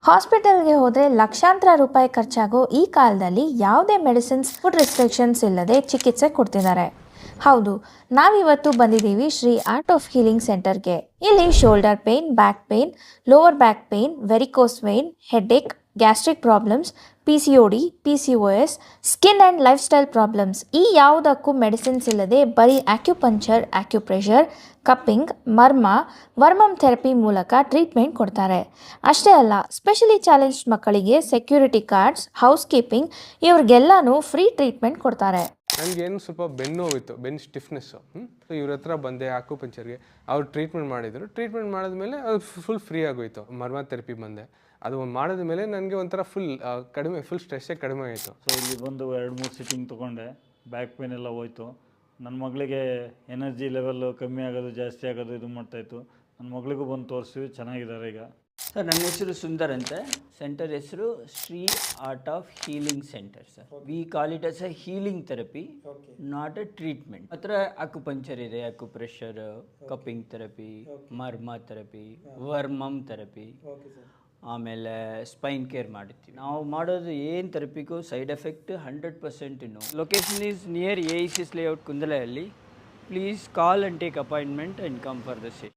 ಹಾಸ್ಪಿಟಲ್ಗೆ ಹೋದರೆ ಲಕ್ಷಾಂತರ ರೂಪಾಯಿ ಖರ್ಚಾಗೋ ಈ ಕಾಲದಲ್ಲಿ ಯಾವುದೇ ಮೆಡಿಸಿನ್ಸ್ ಫುಡ್ ರೆಸ್ಟ್ರಿಕ್ಷನ್ಸ್ ಇಲ್ಲದೆ ಚಿಕಿತ್ಸೆ ಕೊಡ್ತಿದ್ದಾರೆ. ಹೌದು, ನಾವಿವತ್ತು ಬಂದಿದ್ದೀವಿ ಶ್ರೀ ಆರ್ಟ್ ಆಫ್ ಹೀಲಿಂಗ್ ಸೆಂಟರ್ಗೆ. ಇಲ್ಲಿ shoulder pain, back pain, lower back pain, varicose vein, headache, gastric problems, PCOD, PCOS, skin and lifestyle problems, ಈ ಯಾವುದಕ್ಕೂ ಮೆಡಿಸಿನ್ಸ್ ಇಲ್ಲದೆ ಬರೀ acupuncture, acupressure, cupping, varmam therapy ಮೂಲಕ ಟ್ರೀಟ್ಮೆಂಟ್ ಕೊಡ್ತಾರೆ. ಅಷ್ಟೇ ಅಲ್ಲ, ಸ್ಪೆಷಲಿ ಚಾಲೆಂಜ್ಡ್ ಮಕ್ಕಳಿಗೆ ಸೆಕ್ಯೂರಿಟಿ ಕಾರ್ಡ್ಸ್, ಹೌಸ್ ಕೀಪಿಂಗ್ ಇವ್ರಿಗೆಲ್ಲಾನು ಫ್ರೀ ಟ್ರೀಟ್ಮೆಂಟ್ ಕೊಡ್ತಾರೆ. ನನಗೇನು ಸ್ವಲ್ಪ ಬೆನ್ನು ಹೋಗಿತ್ತು, ಬೆನ್ನು ಸ್ಟಿಫ್ನೆಸ್ಸು. ಸೊ ಇವ್ರ ಹತ್ರ ಬಂದೆ ಆಕ್ಯುಪಂಕ್ಚರ್ಗೆ. ಅವ್ರು ಟ್ರೀಟ್ಮೆಂಟ್ ಮಾಡಿದರು. ಟ್ರೀಟ್ಮೆಂಟ್ ಮಾಡಿದ್ಮೇಲೆ ಅದು ಫುಲ್ ಫ್ರೀ ಆಗೋಯಿತು. ಮರ್ಮ ಥೆರಪಿ ಬಂದೆ. ಅದು ಮಾಡಿದ ಮೇಲೆ ನನಗೆ ಒಂಥರ ಫುಲ್ ಸ್ಟ್ರೆಸ್ಸೇ ಕಡಿಮೆ ಆಯಿತು. ಸೊ ಇಲ್ಲಿ ಬಂದು 2-3 ಸಿಟ್ಟಿಂಗ್ ತೊಗೊಂಡೆ. ಬ್ಯಾಕ್ ಪೇನ್ ಎಲ್ಲ ಹೋಯ್ತು. ನನ್ನ ಮಗಳಿಗೆ ಎನರ್ಜಿ ಲೆವೆಲ್ಲು ಕಮ್ಮಿ ಆಗೋದು ಜಾಸ್ತಿ ಆಗೋದು ಇದು ಮಾಡ್ತಾಯಿತ್ತು. ನನ್ನ ಮಗಳಿಗೂ ಬಂದು ತೋರಿಸಿ, ಚೆನ್ನಾಗಿದ್ದಾರೆ ಈಗ. ಸರ್, ನನ್ನ ಹೆಸರು ಸುಂದರ್ ಅಂತೆ. ಸೆಂಟರ್ ಹೆಸರು Shri art of healing center. Sir, we call it us a healing therapy, not a treatment. ಹತ್ರ ಅಕ್ಯುಪಂಕ್ಚರ್ ಇದೆ, acupressure, cupping therapy, marma therapy, varmam therapy, ಆಮೇಲೆ ಸ್ಪೈನ್ ಕೇರ್ ಮಾಡ್ತೀವಿ. ನಾವು ಮಾಡೋದು ಏನು ಥೆರಪಿಗೂ side effect 100% no. Location is near AICS layout, Kundalahalli. Please call and take appointment and come for the session.